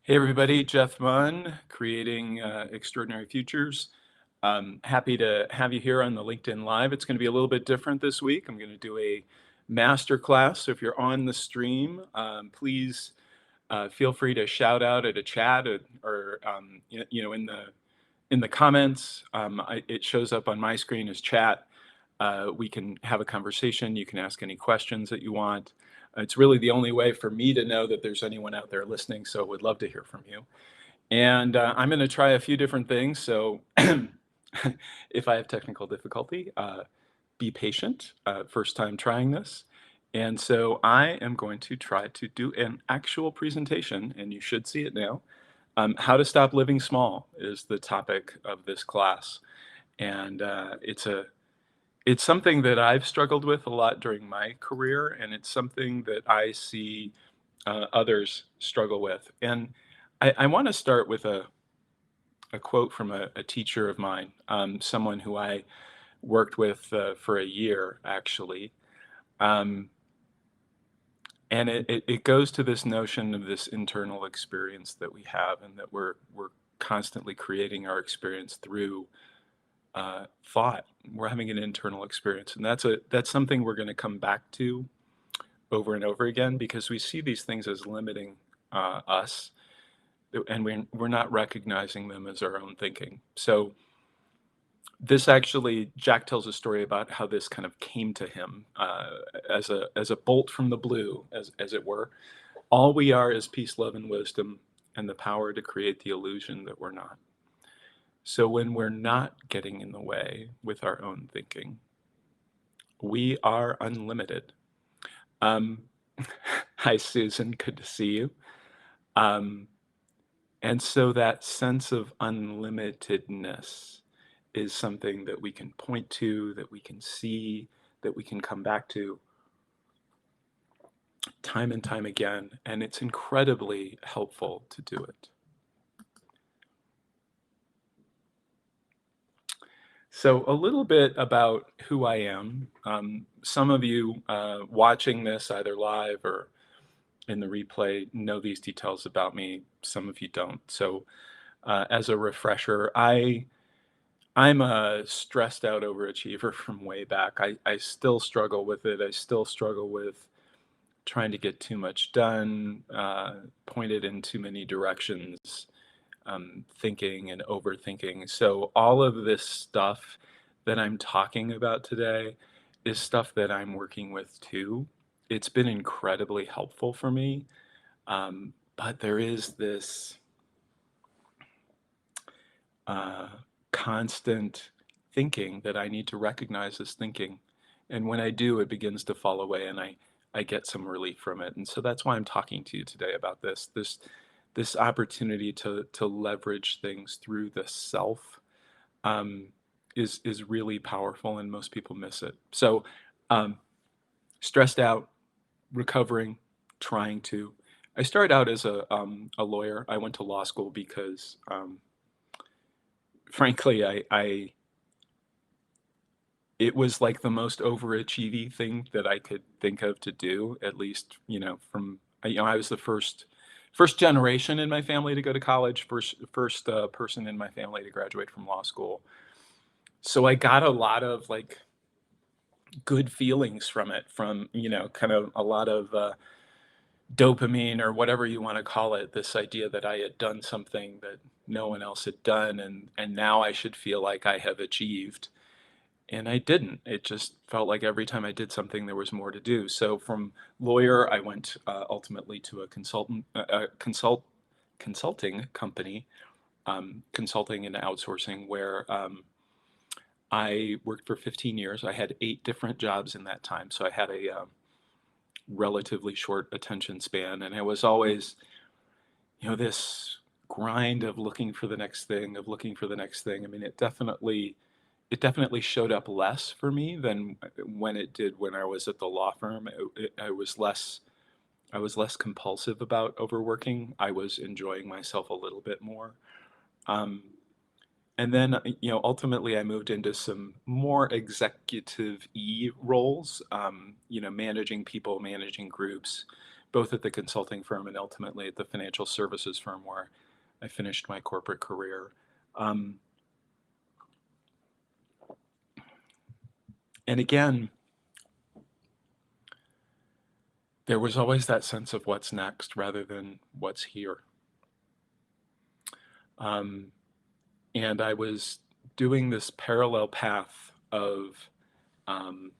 Hey everybody, Jeff Munn, creating extraordinary futures. Happy to have you here on the LinkedIn Live. It's going to be a little bit different this week. I'm going to do a masterclass. So if you're on the stream, please feel free to shout out at a chat or in the comments. It shows up on my screen as chat. We can have a conversation. You can ask any questions that you want. It's really the only way for me to know that there's anyone out there listening, so would love to hear from you. And I'm going to try a few different things, so if I have technical difficulty, be patient. First time trying this. And so I am going to try to do an actual presentation, and you should see it now. How to Stop Living Small is the topic of this class. And it's something that I've struggled with a lot during my career, and it's something that I see others struggle with. And I want to start with a quote from a teacher of mine, someone who I worked with for a year, actually. Um, and it goes to this notion of this internal experience that we have, and that we're constantly creating our experience through thought. We're having an internal experience, and that's something we're going to come back to over and over again because we see these things as limiting us, and we're not recognizing them as our own thinking. So this actually, Jack tells a story about how this kind of came to him as a bolt from the blue, as it were. All we are is peace, love, and wisdom, and the power to create the illusion that we're not. So when we're not getting in the way with our own thinking, we are unlimited. Um, Hi, Susan. Good to see you. Um, and so that sense of unlimitedness is something that we can point to, that we can see, that we can come back to time and time again. And it's incredibly helpful to do it. So a little bit about who I am. Some of you watching this either live or in the replay know these details about me. Some of you don't. So as a refresher, I'm a stressed out overachiever from way back. I still struggle with it. I still struggle with trying to get too much done, pointed in too many directions, thinking and overthinking. So all of this stuff that I'm talking about today is stuff that I'm working with too. It's been incredibly helpful for me. But there is this uh, constant thinking that I need to recognize as thinking. And when I do, it begins to fall away, and I get some relief from it. And so that's why I'm talking to you today about this opportunity to leverage things through the self um, is really powerful, and most people miss it. So um, stressed out, recovering, trying to. I started out as a lawyer. I went to law school because, frankly, I it was like the most overachieving thing that I could think of to do. At least, I was the first generation in my family to go to college, first person in my family to graduate from law school. So I got a lot of like good feelings from it, from kind of a lot of dopamine or whatever you want to call it. This idea that I had done something that no one else had done, and now I should feel like I have achieved. And I didn't. It just felt like every time I did something, there was more to do. So from lawyer, I went ultimately to a consulting company, consulting and outsourcing, where I worked for 15 years. I had 8 different jobs in that time, so I had a relatively short attention span, and I was always, this grind of looking for the next thing, of looking for the next thing. I mean, it definitely showed up less for me than when it did when I was at the law firm. I was less compulsive about overworking. I was enjoying myself a little bit more. Um, and then, ultimately, I moved into some more executive roles. Managing people, managing groups, both at the consulting firm and ultimately at the financial services firm where I finished my corporate career. Um, and again, there was always that sense of what's next rather than what's here. Um, and I was doing this parallel path of, um,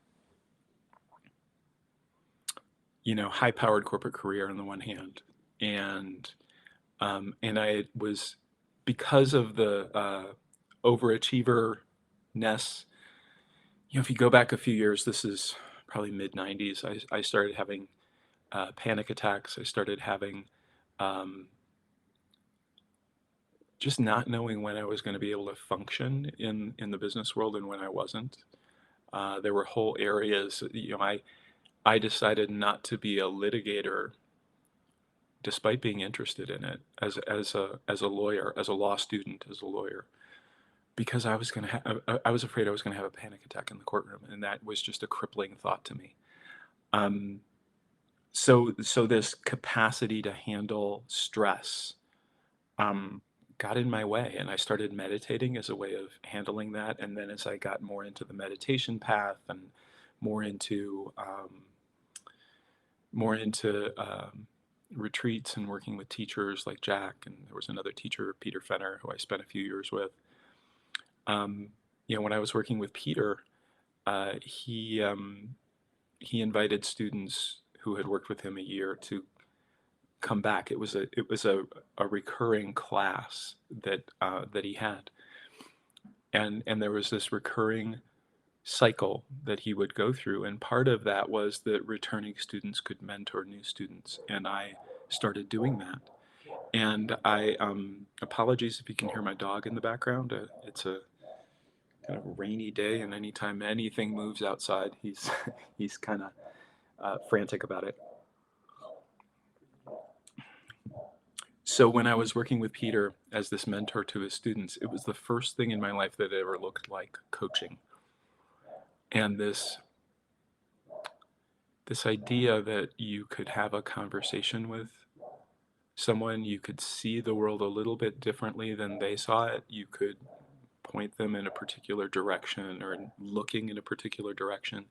high-powered corporate career on the one hand, and I was, because of the overachiever-ness. If you go back a few years, this is probably mid '90s. I started having panic attacks. I started having um, just not knowing when I was going to be able to function in the business world and when I wasn't. There were whole areas. I decided not to be a litigator despite being interested in it as a lawyer, as a law student, as a lawyer, because I was afraid I was going to have a panic attack in the courtroom, and that was just a crippling thought to me. Um, so this capacity to handle stress um, got in my way, and I started meditating as a way of handling that. And then as I got more into the meditation path and more into retreats and working with teachers like Jack, and there was another teacher, Peter Fenner, who I spent a few years with. Um, when I was working with Peter, uh, he he invited students who had worked with him a year to come back. It was a recurring class that he had, and there was this recurring cycle that he would go through, and part of that was that returning students could mentor new students, and I started doing that. And I apologies if you can hear my dog in the background. It's a kind of a rainy day, and anytime anything moves outside, he's he's kind of frantic about it. So when I was working with Peter as this mentor to his students, it was the first thing in my life that ever looked like coaching. And this idea that you could have a conversation with someone, you could see the world a little bit differently than they saw it, you could point them in a particular direction or looking in a particular direction,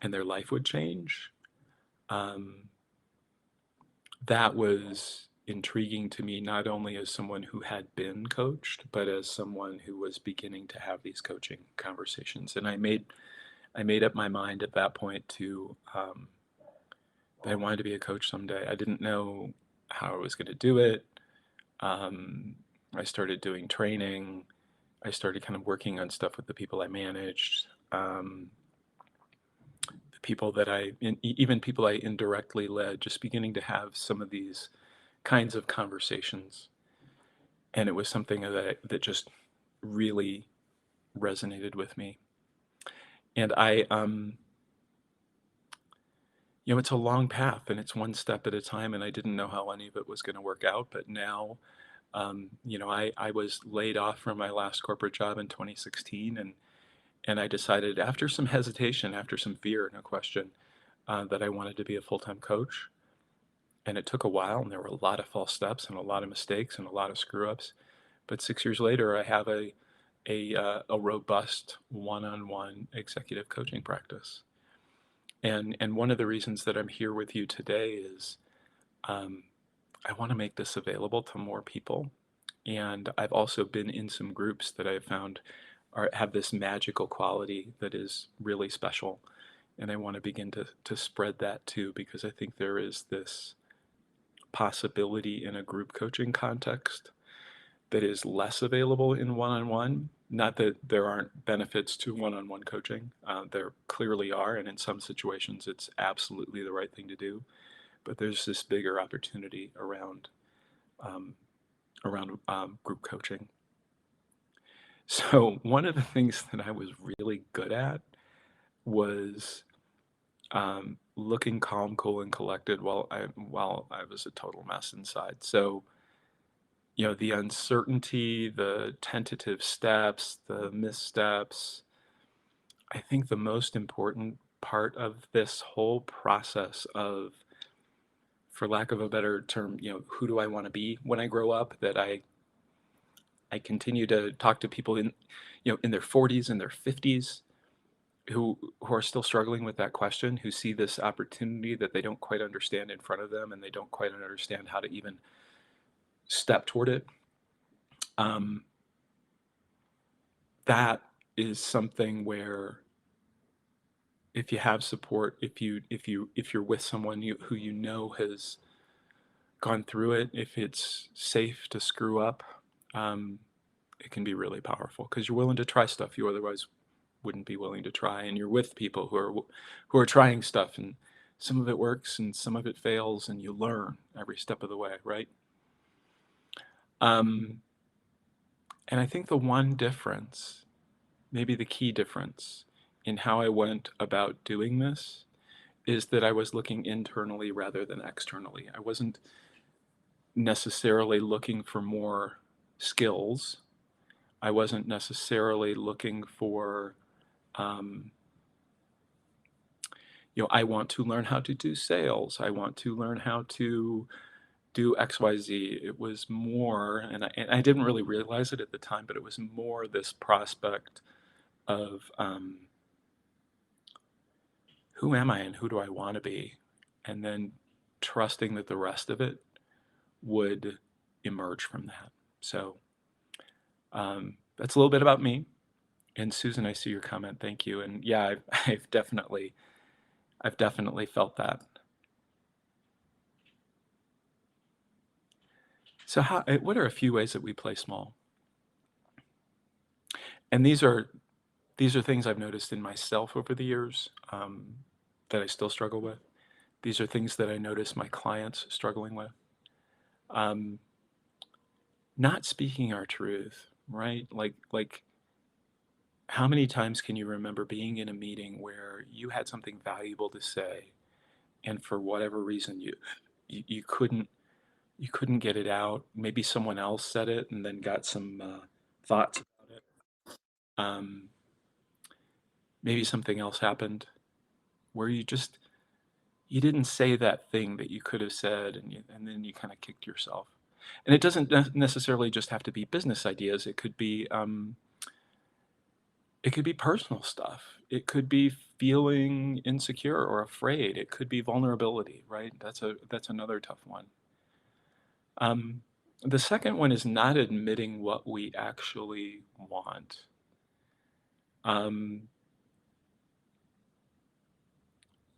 and their life would change. Um, that was intriguing to me, not only as someone who had been coached, but as someone who was beginning to have these coaching conversations. And I made up my mind at that point to that I wanted to be a coach someday. I didn't know how I was going to do it. Um, I started doing training. I started kind of working on stuff with the people I managed, the people that even people I indirectly led, just beginning to have some of these kinds of conversations. And it was something that just really resonated with me. And it's a long path and it's one step at a time. And I didn't know how any of it was going to work out. But now, I was laid off from my last corporate job in 2016. And I decided, after some hesitation, after some fear, no question, that I wanted to be a full-time coach. And it took a while, and there were a lot of false steps and a lot of mistakes and a lot of screw-ups. But 6 years later, I have a robust one-on-one executive coaching practice. And one of the reasons that I'm here with you today is um, I want to make this available to more people. And I've also been in some groups that I've found have this magical quality that is really special. And I want to begin to spread that too, because I think there is this possibility in a group coaching context that is less available in one-on-one. Not that there aren't benefits to one-on-one coaching. There clearly are, and in some situations it's absolutely the right thing to do. But there's this bigger opportunity around um, group coaching. So one of the things that I was really good at was looking calm, cool, and collected while I was a total mess inside. So the uncertainty, the tentative steps, the missteps. I think the most important part of this whole process of for lack of a better term, who do I want to be when I grow up, that I continue to talk to people in their 40s and their 50s who are still struggling with that question, who see this opportunity that they don't quite understand in front of them, and they don't quite understand how to even step toward it. Um, that is something where if you have support, if you're with someone who has gone through it, if it's safe to screw up, um, it can be really powerful because you're willing to try stuff you otherwise wouldn't be willing to try, and you're with people who are trying stuff, and some of it works and some of it fails, and you learn every step of the way, right? Um, and I think the one difference, maybe the key difference in how I went about doing this is that I was looking internally rather than externally. I wasn't necessarily looking for more skills. I wasn't necessarily looking for, um, I want to learn how to do sales. I want to learn how to do XYZ. It was more, and I didn't really realize it at the time, but it was more this prospect of who am I and who do I want to be? And then trusting that the rest of it would emerge from that. So that's a little bit about me. And Susan, I see your comment. Thank you. And yeah, I've definitely felt that. So what are a few ways that we play small? And these are things I've noticed in myself over the years, that I still struggle with. These are things that I notice my clients struggling with. Um, Not speaking our truth, right? Like how many times can you remember being in a meeting where you had something valuable to say, and for whatever reason you couldn't get it out. Maybe someone else said it and then got some thoughts about it. Um, Maybe something else happened where you didn't say that thing that you could have said, and then you kind of kicked yourself. And it doesn't necessarily just have to be business ideas. It could be personal stuff. It could be feeling insecure or afraid. It could be vulnerability, right? That's another tough one. Um, the second one is not admitting what we actually want. Um,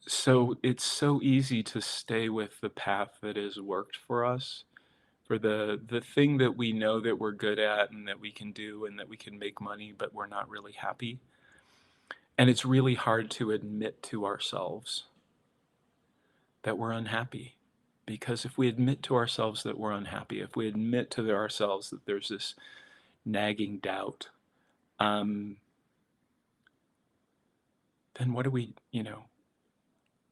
so it's so easy to stay with the path that has worked for us, for the thing that we know that we're good at and that we can do and that we can make money, but we're not really happy. And it's really hard to admit to ourselves that we're unhappy. Because if we admit to ourselves that we're unhappy, if we admit to ourselves that there's this nagging doubt, um, then what do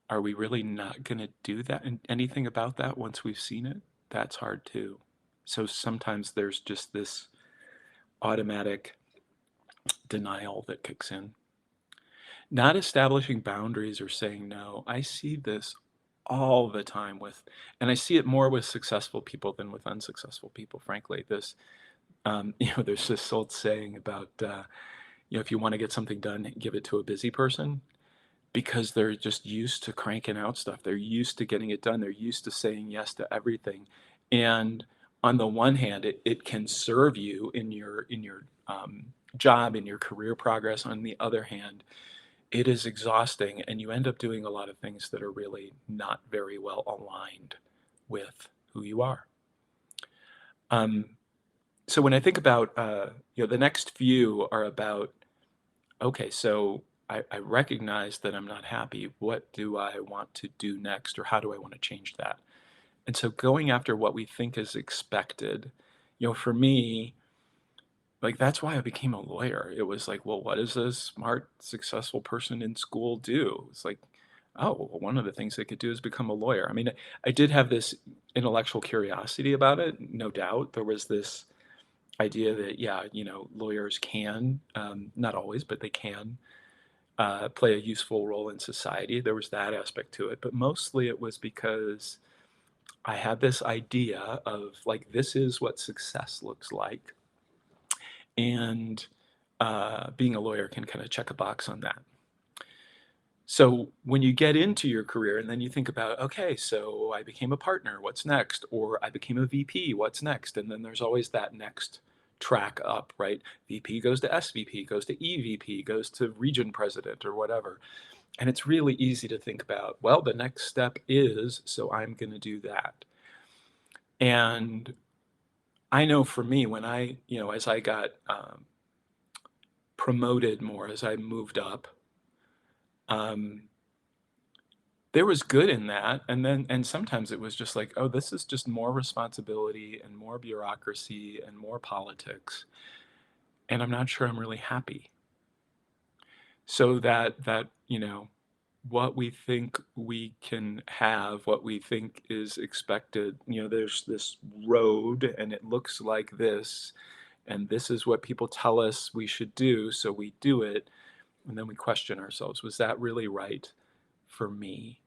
are we really not going to do that and anything about that once we've seen it? That's hard too. So sometimes there's just this automatic denial that kicks in. Not establishing boundaries or saying no. I see this all the time and I see it more with successful people than with unsuccessful people, frankly. There's this old saying about, if you want to get something done, give it to a busy person, because they're just used to cranking out stuff. They're used to getting it done. They're used to saying yes to everything. And on the one hand, it can serve you in your job, in your career progress. On the other hand, it is exhausting, and you end up doing a lot of things that are really not very well aligned with who you are. Um, so when I think about, the next few are about, okay, so I recognize that I'm not happy. What do I want to do next, or how do I want to change that? And so going after what we think is expected, for me, like that's why I became a lawyer. It was like, well, what does a smart, successful person in school do? It's like, oh, well, one of the things they could do is become a lawyer. I mean, I did have this intellectual curiosity about it, no doubt. There was this idea that, yeah, lawyers can, not always, but they can play a useful role in society. There was that aspect to it, but mostly it was because I had this idea of like, this is what success looks like. And being a lawyer can kind of check a box on that. So when you get into your career and then you think about, okay, so I became a partner, what's next? Or I became a VP, what's next? And then there's always that next track up, right? VP goes to SVP, goes to EVP, goes to region president or whatever. And it's really easy to think about, well, the next step is, so I'm going to do that. And I know for me, when as I got promoted more, as I moved up, um, there was good in that. And sometimes it was just like, oh, this is just more responsibility and more bureaucracy and more politics. And I'm not sure I'm really happy. So what we think we can have, what we think is expected, there's this road and it looks like this, and this is what people tell us we should do, so we do it, and then we question ourselves, was that really right for me?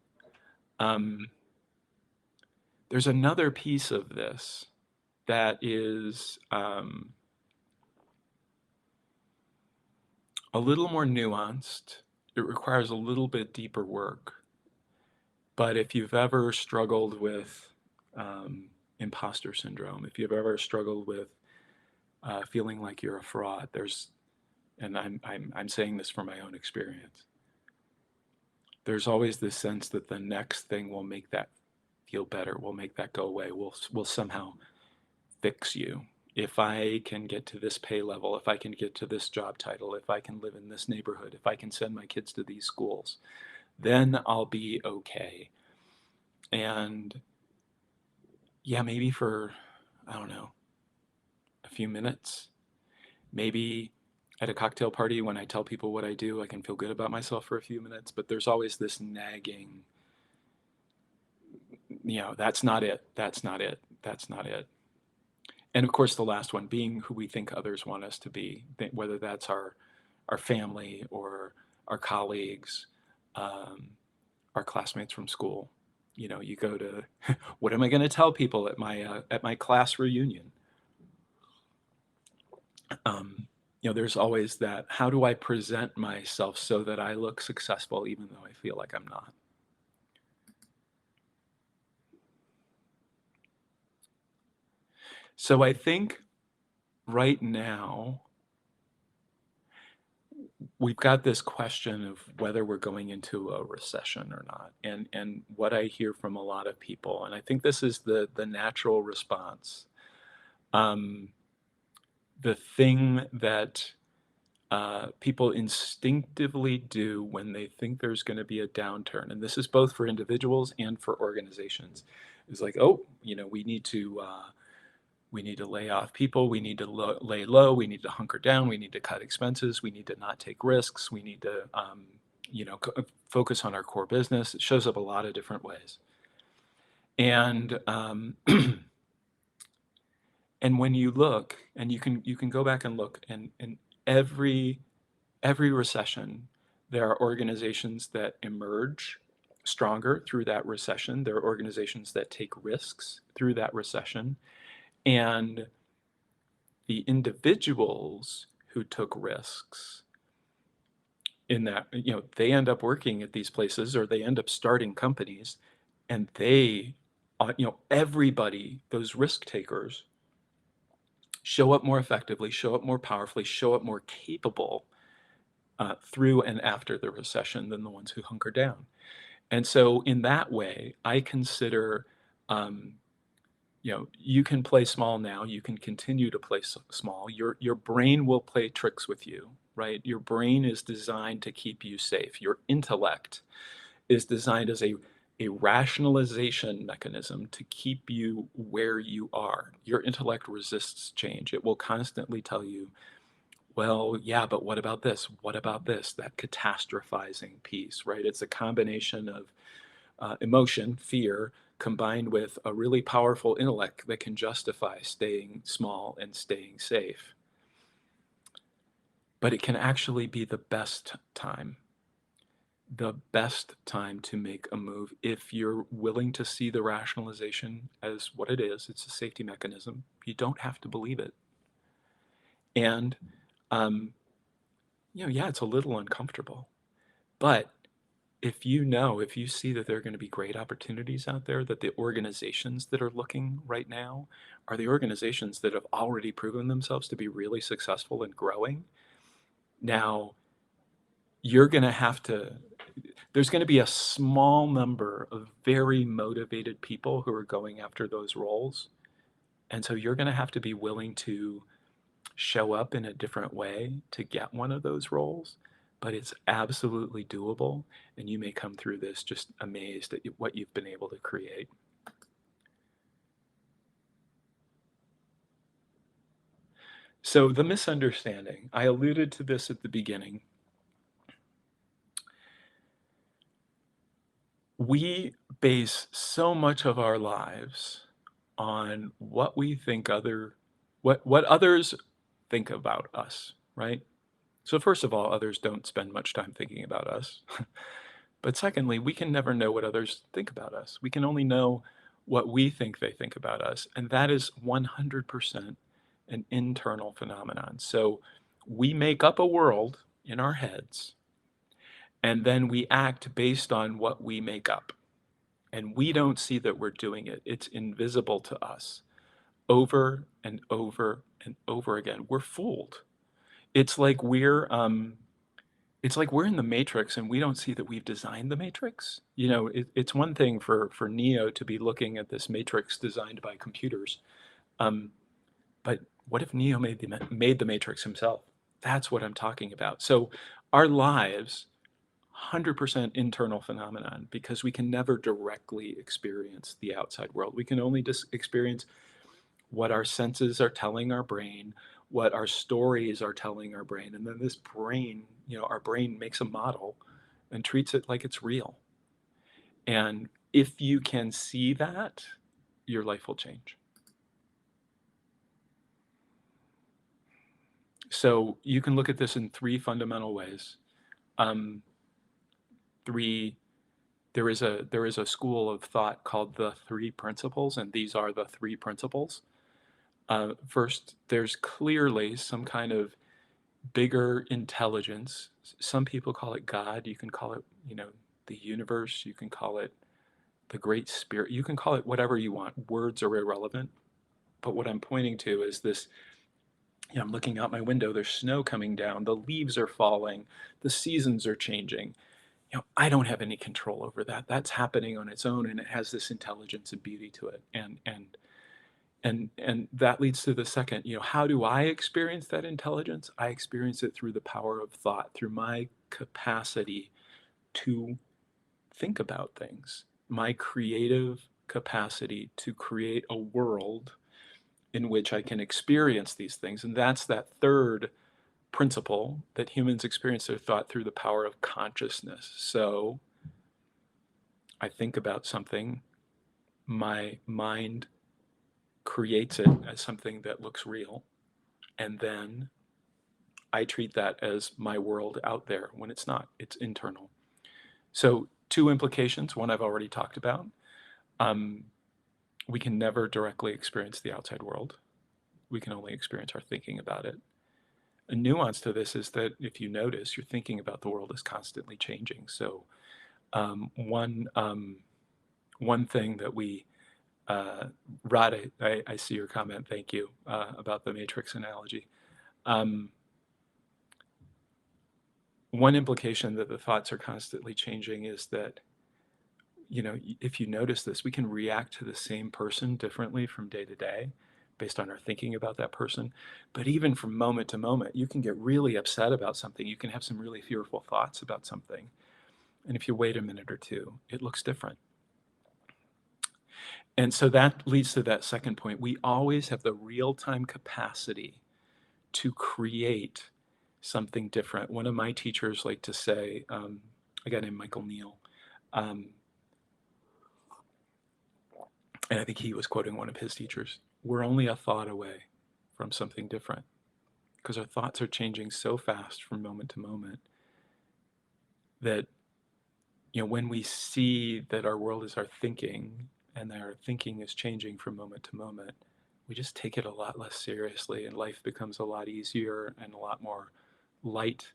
Um, there's another piece of this that is a little more nuanced. It requires a little bit deeper work. But if you've ever struggled with imposter syndrome, if you've ever struggled with feeling like you're a fraud, and I'm saying this from my own experience, there's always this sense that the next thing will make that feel better, will make that go away, will somehow fix you. If I can get to this pay level, if I can get to this job title, if I can live in this neighborhood, if I can send my kids to these schools, then I'll be okay. And yeah, maybe for, I don't know, a few minutes, maybe at a cocktail party when I tell people what I do, I can feel good about myself for a few minutes, but there's always this nagging, that's not it, that's not it, that's not it. And of course, the last one, being who we think others want us to be, whether that's our family or our colleagues, um, our classmates from school. You go to, what am I going to tell people at my class reunion? Um, there's always that. How do I present myself so that I look successful, even though I feel like I'm not? So I think right now we've got this question of whether we're going into a recession or not. And what I hear from a lot of people, and I think this is the natural response. Um, the thing that people instinctively do when they think there's going to be a downturn, and this is both for individuals and for organizations, is like, oh, we need to lay off people. We need to lay low. We need to hunker down. We need to cut expenses. We need to not take risks. We need to, focus on our core business. It shows up a lot of different ways. And and when you look, and you can go back and look, and every every recession, there are organizations that emerge stronger through that recession. There are organizations that take risks through that recession. And the individuals who took risks in that, they end up working at these places or they end up starting companies, and everybody, those risk takers, show up more effectively, show up more powerfully, show up more capable through and after the recession than the ones who hunker down. And so in that way, I consider, you can play small now, you can continue to play small. Your brain will play tricks with you, right? Your brain is designed to keep you safe. Your intellect is designed as a rationalization mechanism to keep you where you are. Your intellect resists change. It will constantly tell you, well, yeah, but what about this? What about this? That catastrophizing piece, right? It's a combination of emotion, fear, combined with a really powerful intellect that can justify staying small and staying safe. But it can actually be the best time, the best time to make a move if you're willing to see the rationalization as what it is. It's a safety mechanism. You don't have to believe it. And, um, yeah, it's a little uncomfortable. But if you see that there are going to be great opportunities out there, that the organizations that are looking right now are the organizations that have already proven themselves to be really successful and growing, now you're going to have to, there's going to be a small number of very motivated people who are going after those roles. And so you're going to have to be willing to show up in a different way to get one of those roles, but it's absolutely doable. And you may come through this just amazed at what you've been able to create. So the misunderstanding, I alluded to this at the beginning. We base so much of our lives on what we think what others think about us, right? So first of all, others don't spend much time thinking about us. But secondly, we can never know what others think about us. We can only know what we think they think about us, and that is 100% an internal phenomenon. So we make up a world in our heads, and then we act based on what we make up. And we don't see that we're doing it. It's invisible to us over and over and over again. We're fooled. It's like we're it's like we're in the matrix and we don't see that we've designed the matrix. It's one thing for Neo to be looking at this matrix designed by computers, um, but what if Neo made the matrix himself? That's what I'm talking about. So our lives, 100% internal phenomenon, because we can never directly experience the outside world. We can only just experience what our senses are telling our brain, what our stories are telling our brain. And then this brain, our brain makes a model and treats it like it's real. And if you can see that, your life will change. So you can look at this in three fundamental ways. Um, three, there is a school of thought called the three principles, and these are the three principles. First, there's clearly some kind of bigger intelligence. Some people call it God. You can call it, the universe. You can call it the Great Spirit. You can call it whatever you want. Words are irrelevant. But what I'm pointing to is this. I'm looking out my window. There's snow coming down. The leaves are falling. The seasons are changing. I don't have any control over that. That's happening on its own, and it has this intelligence and beauty to it. And that leads to the second, how do I experience that intelligence? I experience it through the power of thought, through my capacity to think about things, my creative capacity to create a world in which I can experience these things. And that's that third principle, that humans experience their thought through the power of consciousness. So I think about something, my mind creates it as something that looks real, and then I treat that as my world out there when it's not, it's internal. So two implications. One I've already talked about. Um, we can never directly experience the outside world. We can only experience our thinking about it. A nuance to this is that if you notice, your thinking about the world is constantly changing. So one thing that we, Rod, I see your comment, thank you, about the matrix analogy. One implication that the thoughts are constantly changing is that, if you notice this, we can react to the same person differently from day to day based on our thinking about that person. But even from moment to moment, you can get really upset about something. You can have some really fearful thoughts about something. And if you wait a minute or two, it looks different. And so that leads to that second point. We always have the real-time capacity to create something different. One of my teachers liked to say, a guy named Michael Neal, and I think he was quoting one of his teachers, we're only a thought away from something different, because our thoughts are changing so fast from moment to moment that when we see that our world is our thinking and that our thinking is changing from moment to moment, we just take it a lot less seriously, and life becomes a lot easier and a lot more light,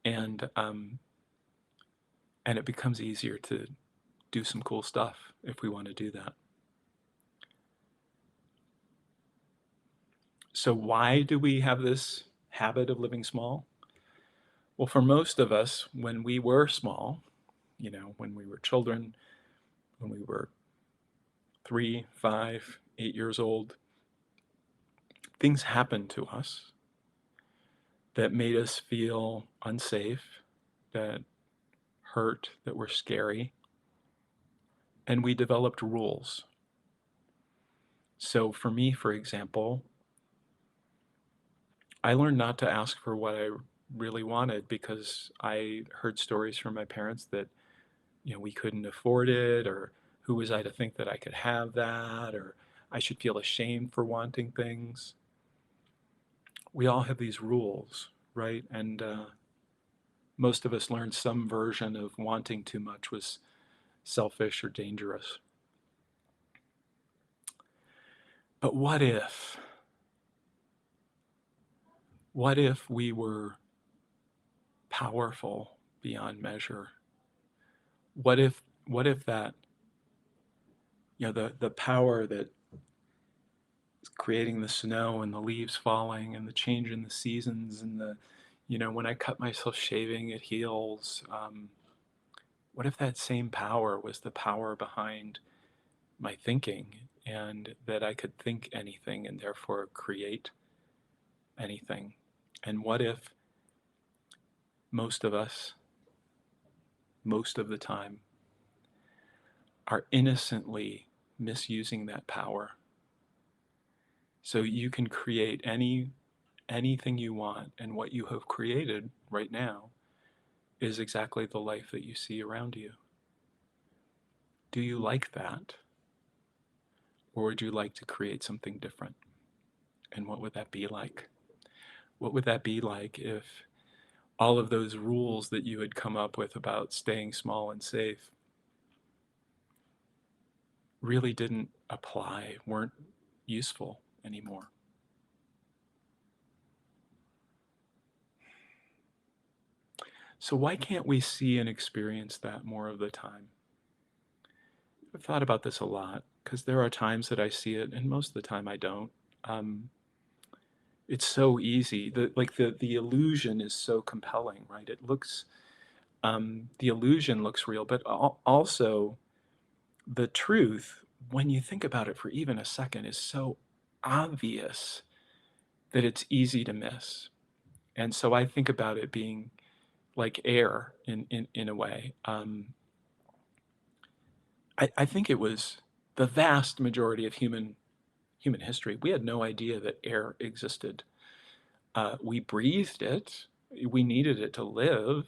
and and it becomes easier to do some cool stuff if we want to do that. So why do we have this habit of living small? Well, for most of us, when we were small, when we were children, when we were 3, 5, 8 years old, things happened to us that made us feel unsafe, that hurt, that were scary, and we developed rules. So for me, for example, I learned not to ask for what I really wanted because I heard stories from my parents that, we couldn't afford it, or who was I to think that I could have that, or I should feel ashamed for wanting things. We all have these rules, right? And most of us learned some version of wanting too much was selfish or dangerous. But what if we were powerful beyond measure? What if that, the power that is creating the snow and the leaves falling and the change in the seasons and when I cut myself shaving, it heals. What if that same power was the power behind my thinking, and that I could think anything and therefore create anything? And what if most of us, most of the time, are innocently misusing that power? So you can create anything you want, and what you have created right now is exactly the life that you see around you. Do you like that? Or would you like to create something different? And what would that be like? What would that be like if all of those rules that you had come up with about staying small and safe really didn't apply, weren't useful anymore? So why can't we see and experience that more of the time? I've thought about this a lot because there are times that I see it, and most of the time I don't. Um, it's so easy. The illusion is so compelling, right? The illusion looks real, but also the truth, when you think about it for even a second, is so obvious that it's easy to miss. And so I think about it being like air in a way. I think it was the vast majority of human history. We had no idea that air existed. We breathed it. We needed it to live,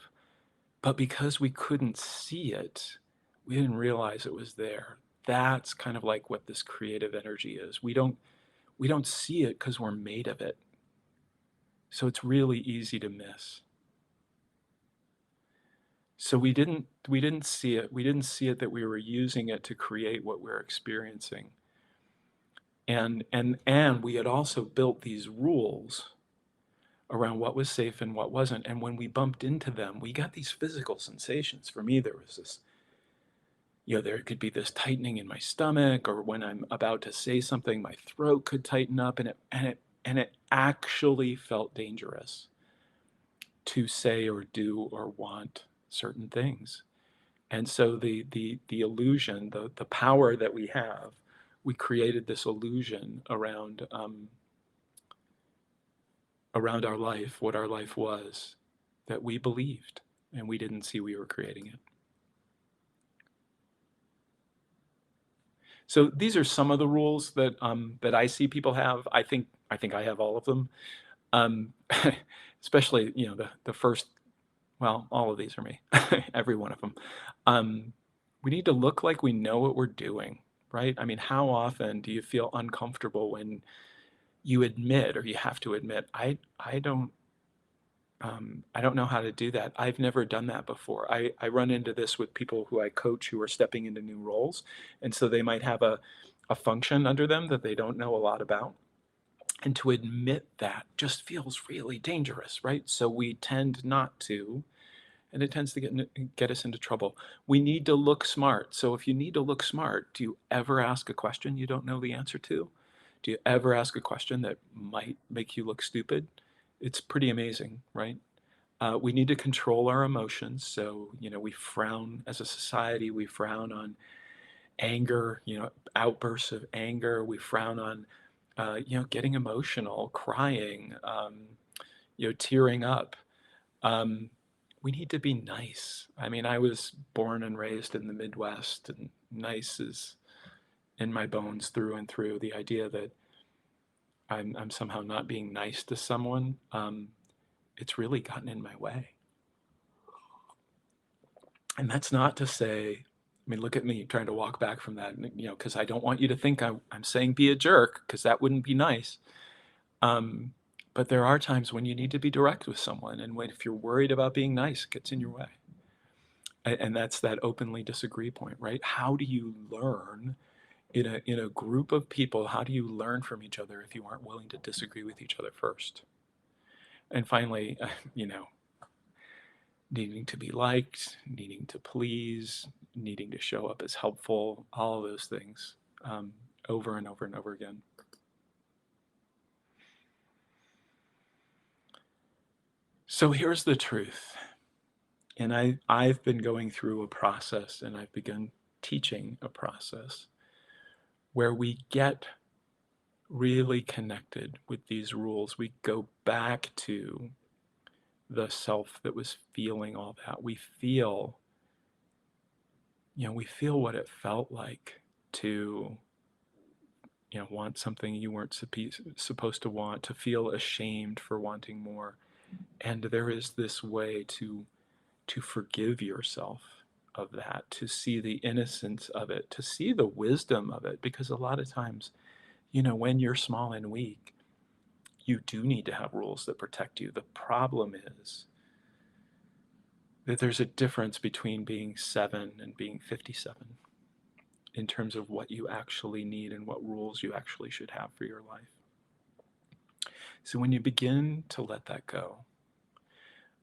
but because we couldn't see it, we didn't realize it was there. That's kind of like what this creative energy is. We don't see it because we're made of it. So it's really easy to miss. So we didn't see it. We didn't see it that we were using it to create what we're experiencing. And we had also built these rules around what was safe and what wasn't. And when we bumped into them, we got these physical sensations. For me, there was this, there could be this tightening in my stomach, or when I'm about to say something, my throat could tighten up, and it actually felt dangerous to say or do or want certain things. And so the illusion, the power that we have, we created this illusion around our life, what our life was, that we believed, and we didn't see we were creating it. So these are some of the rules that I see people have. I think I have all of them. Um, especially the first. Well, all of these are me. Every one of them. We need to look like we know what we're doing, right? I mean, how often do you feel uncomfortable when you admit, or you have to admit, I don't I don't know how to do that. I've never done that before. I run into this with people who I coach who are stepping into new roles. And so they might have a function under them that they don't know a lot about. And to admit that just feels really dangerous, right? So we tend not to, and it tends to get us into trouble. We need to look smart. So if you need to look smart, do you ever ask a question you don't know the answer to? Do you ever ask a question that might make you look stupid? It's pretty amazing, right? We need to control our emotions. So, we frown as a society, we frown on anger, outbursts of anger. We frown on, getting emotional, crying, tearing up. Um, we need to be nice. I mean, I was born and raised in the Midwest, and nice is in my bones through and through. The idea that I'm somehow not being nice to someone, it's really gotten in my way. And that's not to say, I mean, look at me trying to walk back from that, because I don't want you to think I'm saying be a jerk, because that wouldn't be nice. Um, but there are times when you need to be direct with someone, and if you're worried about being nice, it gets in your way. And that's that openly disagree point, right? How do you learn in a group of people? How do you learn from each other if you aren't willing to disagree with each other first? And finally, needing to be liked, needing to please, needing to show up as helpful, all of those things, over and over and over again. So here's the truth. And I've been going through a process, and I've begun teaching a process where we get really connected with these rules. We go back to the self that was feeling all that. We feel what it felt like to want something you weren't supposed to want, to feel ashamed for wanting more. And there is this way to forgive yourself of that, to see the innocence of it, to see the wisdom of it, because a lot of times, when you're small and weak, you do need to have rules that protect you. The problem is that there's a difference between being 7 and being 57 in terms of what you actually need and what rules you actually should have for your life. So when you begin to let that go,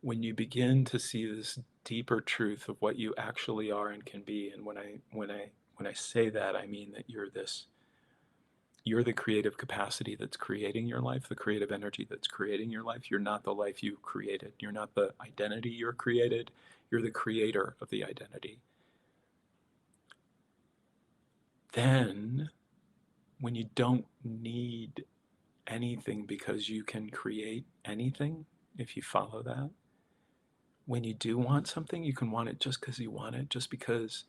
when you begin to see this deeper truth of what you actually are and can be, and when I say that, I mean that you're the creative capacity that's creating your life, the creative energy that's creating your life. You're not the life you created. You're not the identity you're created. You're the creator of the identity. Then, when you don't need anything because you can create anything, if you follow that, when you do want something, you can want it just because you want it, just because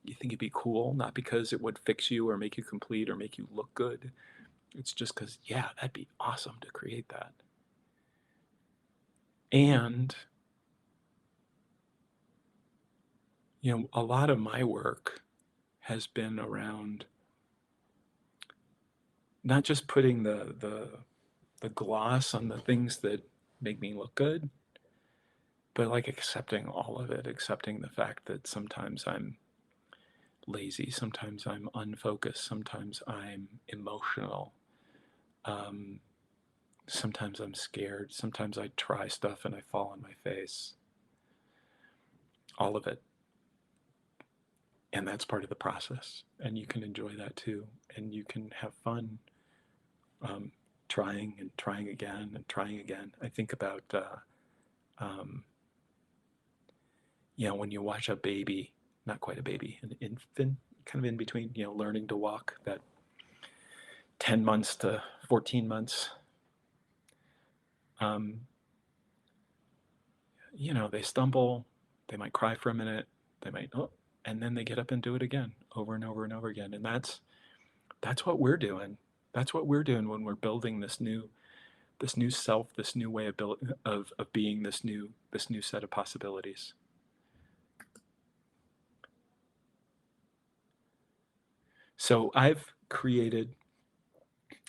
you think it'd be cool, not because it would fix you or make you complete or make you look good. It's just because, yeah, that'd be awesome to create that. And, a lot of my work has been around not just putting the gloss on the things that make me look good, but like accepting all of it, accepting the fact that sometimes I'm lazy, sometimes I'm unfocused, sometimes I'm emotional, um, sometimes I'm scared, sometimes I try stuff and I fall on my face. All of it. And that's part of the process. And you can enjoy that too. And you can have fun, um, trying and trying again and trying again. I think about, um, when you watch a baby, not quite a baby, an infant, kind of in between, learning to walk, that 10 months to 14 months, um, they stumble, they might cry for a minute, they might, oh, and then they get up and do it again over and over and over again. And that's what we're doing. That's what we're doing when we're building this new self, this new way of being, this new set of possibilities. So I've created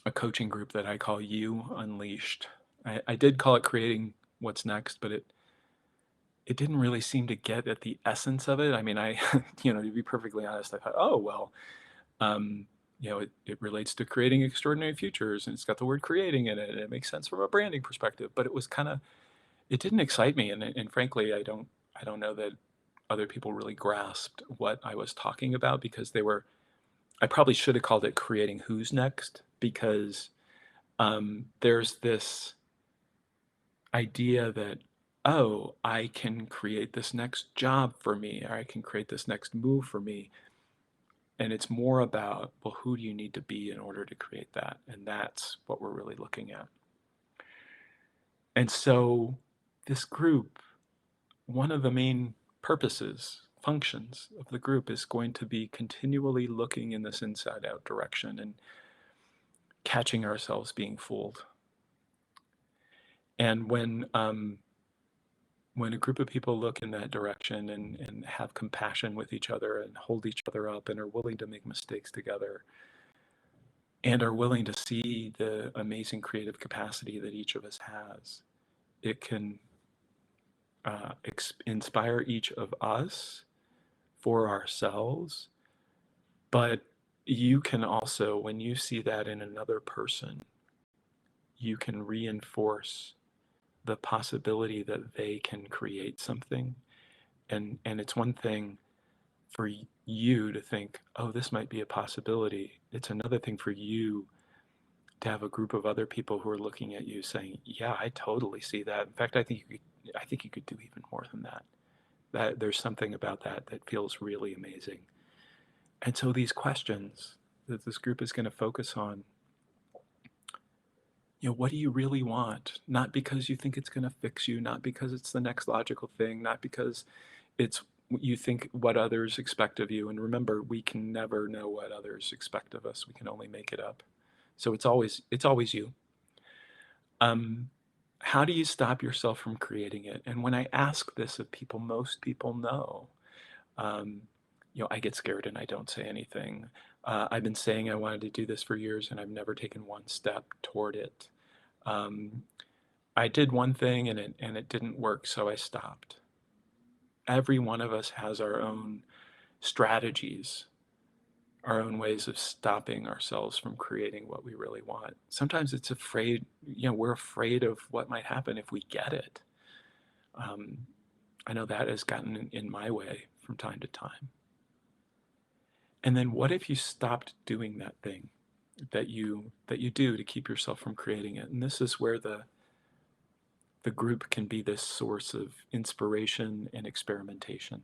a coaching group that I call You Unleashed. I did call it Creating what's next, but it didn't really seem to get at the essence of it. I mean, I, to be perfectly honest, I thought, oh, well, um, it relates to creating extraordinary futures and it's got the word creating in it. And it makes sense from a branding perspective, but it didn't excite me. And frankly, I don't know that other people really grasped what I was talking about because I probably should have called it creating who's next because there's this idea that, oh, I can create this next job for me, or I can create this next move for me. And it's more about, well, who do you need to be in order to create that? And that's what we're really looking at. And so this group, one of the main purposes, functions of the group is going to be continually looking in this inside out direction and catching ourselves being fooled. And when a group of people look in that direction and have compassion with each other and hold each other up and are willing to make mistakes together and are willing to see the amazing creative capacity that each of us has, it can inspire each of us for ourselves. But you can also, when you see that in another person, you can reinforce the possibility that they can create something. And it's one thing for you to think, oh, this might be a possibility. It's another thing for you to have a group of other people who are looking at you saying, yeah, I totally see that. In fact, I think you could do even more than that. That there's something about that that feels really amazing. And so these questions that this group is going to focus on, what do you really want? Not because you think it's going to fix you, not because it's the next logical thing, not because it's you think what others expect of you. And remember, we can never know what others expect of us. We can only make it up. So it's always you. How do you stop yourself from creating it? And when I ask this of people, most people know. Um, I get scared and I don't say anything. I've been saying I wanted to do this for years and I've never taken one step toward it. Um, I did one thing and it didn't work, so I stopped. Every one of us has our own strategies, our own ways of stopping ourselves from creating what we really want. Sometimes it's afraid, we're afraid of what might happen if we get it. I know that has gotten in my way from time to time. And then what if you stopped doing that thing that you do to keep yourself from creating it? And this is where the group can be this source of inspiration and experimentation.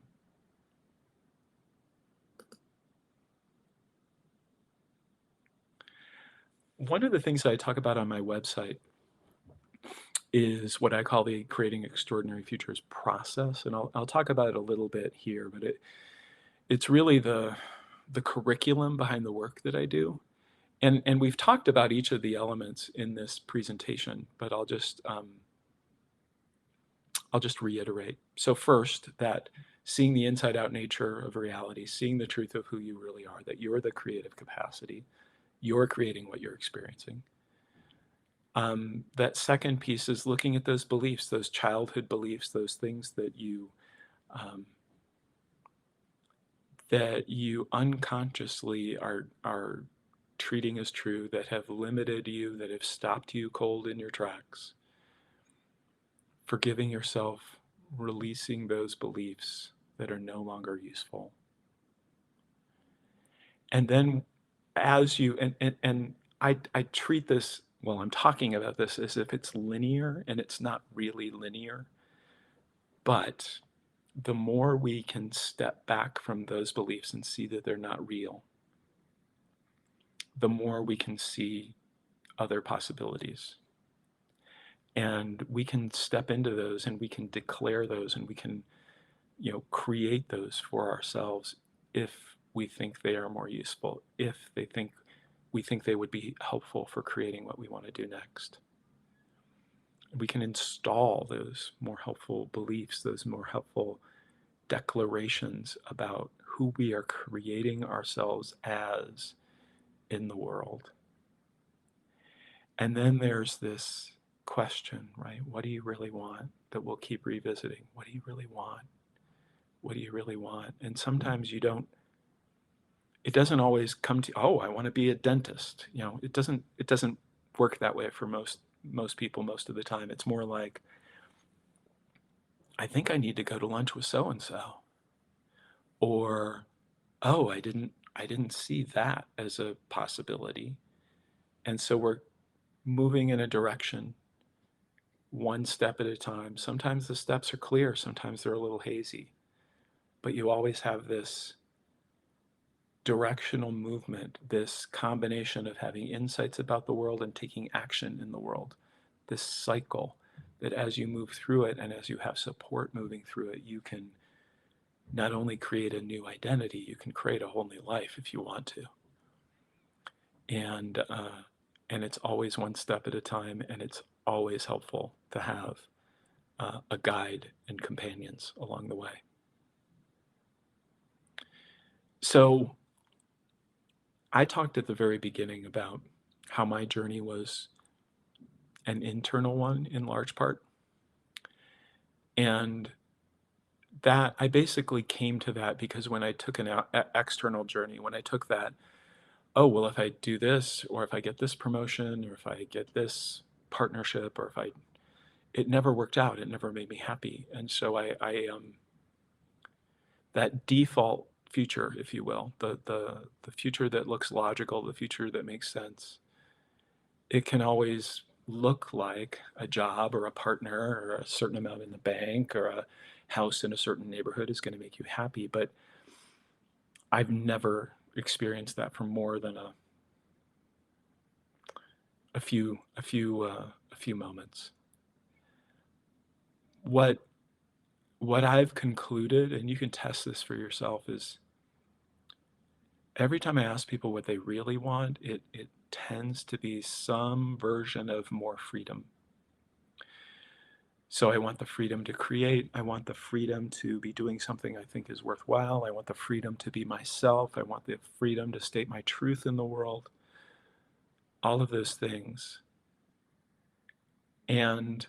One of the things that I talk about on my website is what I call the Creating Extraordinary Futures process. And I'll talk about it a little bit here, but it's really the curriculum behind the work that I do. And we've talked about each of the elements in this presentation, but I'll just reiterate. So first, that seeing the inside out nature of reality, seeing the truth of who you really are, that you're the creative capacity, you're creating what you're experiencing. That second piece is looking at those beliefs, those childhood beliefs, those things that you unconsciously are treating as true, that have limited you, that have stopped you cold in your tracks. Forgiving yourself, releasing those beliefs that are no longer useful. And then as you, and I treat this, while I'm talking about this, as if it's linear, and it's not really linear. But the more we can step back from those beliefs and see that they're not real, the more we can see other possibilities. And we can step into those and we can declare those and we can, create those for ourselves if we think they are more useful, if we think they would be helpful for creating what we want to do next. We can install those more helpful beliefs, those more helpful declarations about who we are creating ourselves as in the world. And then there's this question, right? What do you really want? That we'll keep revisiting. What do you really want? What do you really want? And sometimes you don't, it doesn't always come to, oh, I want to be a dentist. It doesn't work that way for most people most of the time. It's more like, I think I need to go to lunch with so and so. Or, oh, I didn't see that as a possibility. And so we're moving in a direction one step at a time. Sometimes the steps are clear, sometimes they're a little hazy, but you always have this directional movement, this combination of having insights about the world and taking action in the world, this cycle that as you move through it and as you have support moving through it, you can not only create a new identity, you can create a whole new life if you want to. And it's always one step at a time, and it's always helpful to have a guide and companions along the way. So I talked at the very beginning about how my journey was an internal one in large part. And that I basically came to that because when I took an external journey, when I took that, oh, well, if I do this, or if I get this promotion, or if I get this partnership, or if I, it never worked out. It never made me happy. And so that default future, if you will, the future that looks logical, the future that makes sense, it can always look like a job or a partner or a certain amount in the bank or a house in a certain neighborhood is going to make you happy. But I've never experienced that for more than a few moments. What I've concluded, and you can test this for yourself, is every time I ask people what they really want, it tends to be some version of more freedom. So I want the freedom to create. I want the freedom to be doing something I think is worthwhile. I want the freedom to be myself. I want the freedom to state my truth in the world. All of those things. And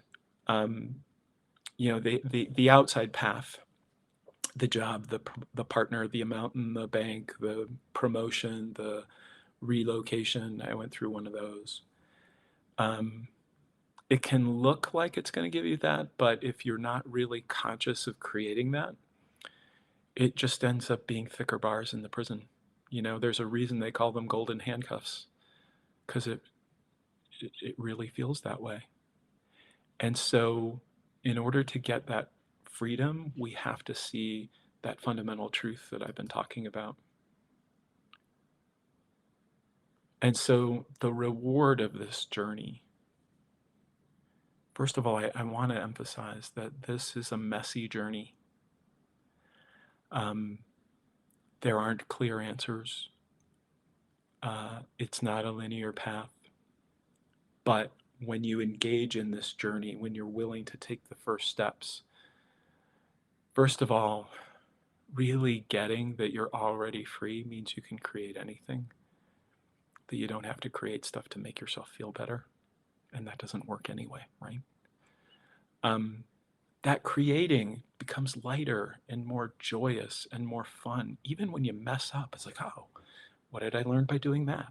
the outside path, the job, the partner, the amount in the bank, the promotion, the relocation. I went through one of those. It can look like it's going to give you that, but if you're not really conscious of creating that, it just ends up being thicker bars in the prison. There's a reason they call them golden handcuffs, because it really feels that way. And so in order to get that freedom, we have to see that fundamental truth that I've been talking about. And so the reward of this journey, first of all, I want to emphasize that this is a messy journey. There aren't clear answers. It's not a linear path. But when you engage in this journey, when you're willing to take the first steps, first of all, really getting that you're already free means you can create anything, that you don't have to create stuff to make yourself feel better. And that doesn't work anyway, right? That creating becomes lighter and more joyous and more fun. Even when you mess up, it's like, oh, what did I learn by doing that?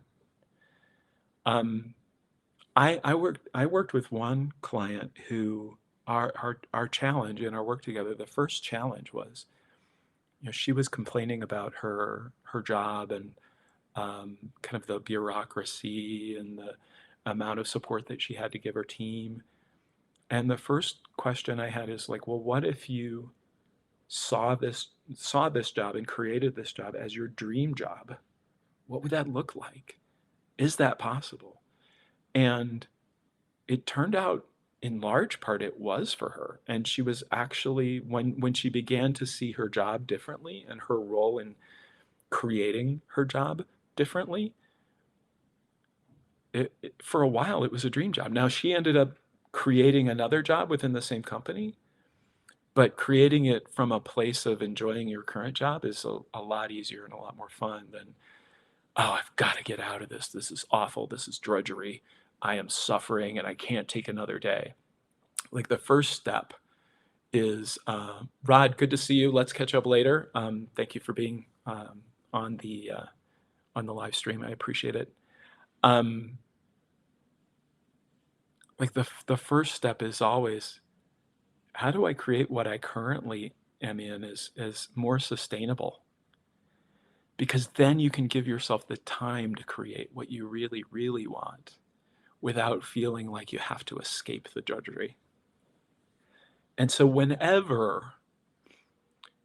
I worked with one client who our challenge in our work together, the first challenge was, she was complaining about her job and kind of the bureaucracy and the amount of support that she had to give her team. And the first question I had is like, well, what if you saw this job and created this job as your dream job? What would that look like? Is that possible? And it turned out in large part it was for her. And she was actually, when she began to see her job differently and her role in creating her job differently, for a while it was a dream job. Now she ended up creating another job within the same company, but creating it from a place of enjoying your current job is a lot easier and a lot more fun than, oh, I've got to get out of this. This is awful. This is drudgery. I am suffering and I can't take another day. Like the first step is, Rod, good to see you. Let's catch up later. Thank you for being on the uh, on the live stream. I appreciate it. Um, like the first step is always, how do I create what I currently am in is more sustainable? Because then you can give yourself the time to create what you really, really want without feeling like you have to escape the drudgery. And so whenever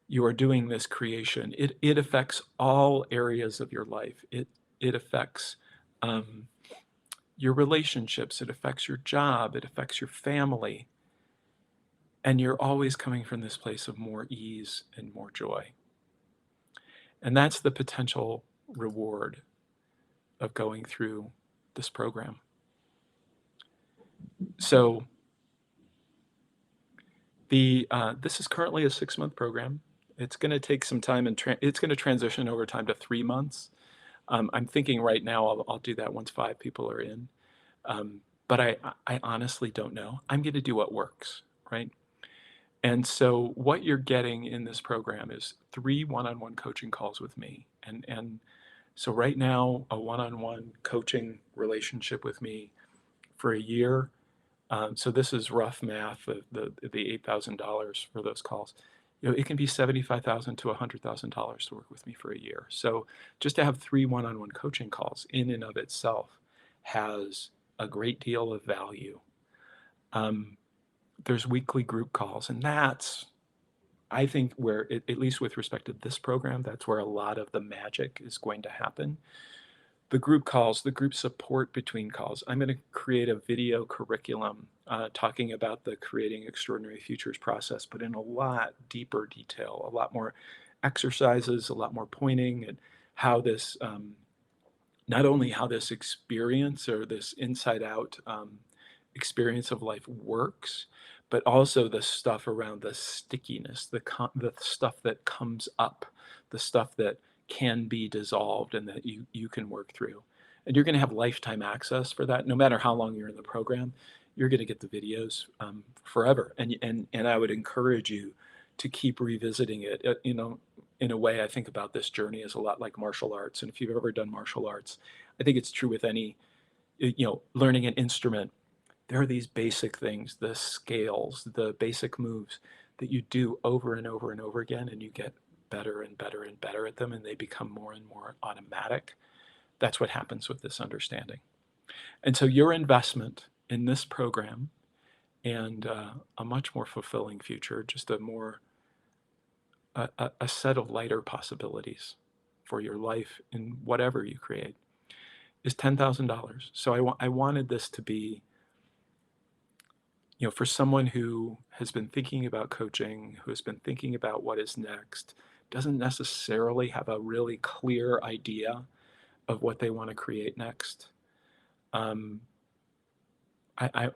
you are doing this creation, it affects all areas of your life. It affects um, your relationships, it affects your job, it affects your family. And you're always coming from this place of more ease and more joy. And that's the potential reward of going through this program. So this is currently a 6-month program. It's going to take some time, and it's going to transition over time to 3 months. I'm thinking right now I'll do that once 5 people are in. But I honestly don't know. I'm going to do what works, right? And so what you're getting in this program is 3 one-on-one coaching calls with me. And so right now, a one-on-one coaching relationship with me for a year. So this is rough math, the $8,000 for those calls. It can be $75,000 to $100,000 to work with me for a year. So just to have 3 one-on-one coaching calls in and of itself has a great deal of value. There's weekly group calls, and that's, I think, where, at least with respect to this program, that's where a lot of the magic is going to happen. The group calls, the group support between calls. I'm going to create a video curriculum talking about the Creating Extraordinary Futures process, but in a lot deeper detail, a lot more exercises, a lot more pointing, and how this, not only how this experience or this inside out experience of life works, but also the stuff around the stickiness, the stuff that comes up, the stuff that can be dissolved and that you can work through. And you're going to have lifetime access for that. No matter how long you're in the program, you're going to get the videos forever. And I would encourage you to keep revisiting it. In a way, I think about this journey as a lot like martial arts. And if you've ever done martial arts, I think it's true with any, learning an instrument. There are these basic things, the scales, the basic moves that you do over and over and over again, and you get better and better and better at them, and they become more and more automatic. That's what happens with this understanding. And so your investment in this program and a much more fulfilling future, just a set of lighter possibilities for your life in whatever you create, is $10,000. So I wanted this to be, for someone who has been thinking about coaching, who has been thinking about what is next, doesn't necessarily have a really clear idea of what they want to create next. I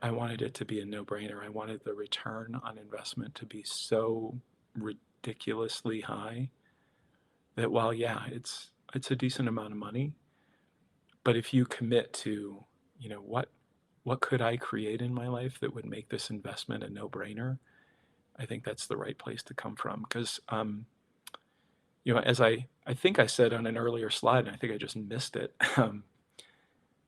wanted it to be a no-brainer. I wanted the return on investment to be so ridiculously high that while, yeah, it's a decent amount of money, but if you commit to, what could I create in my life that would make this investment a no-brainer? I think that's the right place to come from. Because, as I think I said on an earlier slide, and I think I just missed it,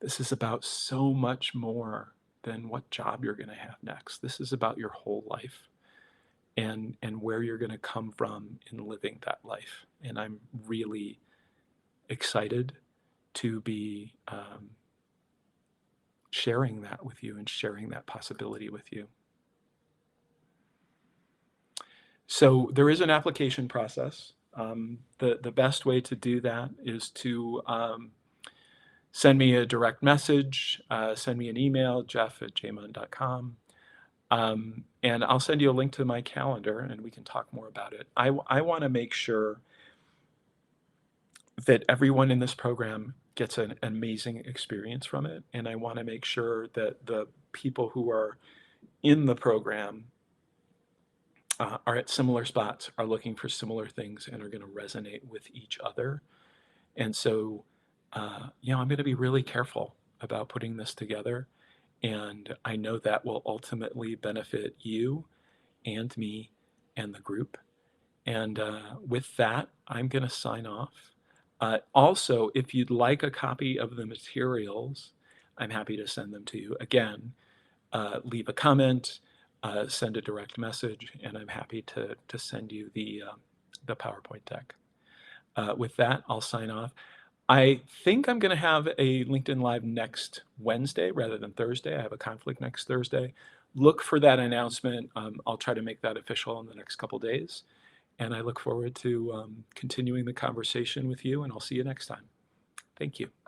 this is about so much more than what job you're going to have next. This is about your whole life and where you're going to come from in living that life. And I'm really excited to be sharing that with you and sharing that possibility with you. So there is an application process. The best way to do that is to send me a direct message, send me an email, jeff@jmun.com, and I'll send you a link to my calendar and we can talk more about it. I want to make sure that everyone in this program gets an amazing experience from it, and I want to make sure that the people who are in the program are at similar spots, are looking for similar things, and are going to resonate with each other. And so, I'm going to be really careful about putting this together. And I know that will ultimately benefit you and me and the group. And with that, I'm going to sign off. Also, if you'd like a copy of the materials, I'm happy to send them to you. Again, leave a comment, send a direct message, and I'm happy to send you the PowerPoint deck. With that, I'll sign off. I think I'm going to have a LinkedIn Live next Wednesday rather than Thursday. I have a conflict next Thursday. Look for that announcement. I'll try to make that official in the next couple days. And I look forward to continuing the conversation with you, and I'll see you next time. Thank you.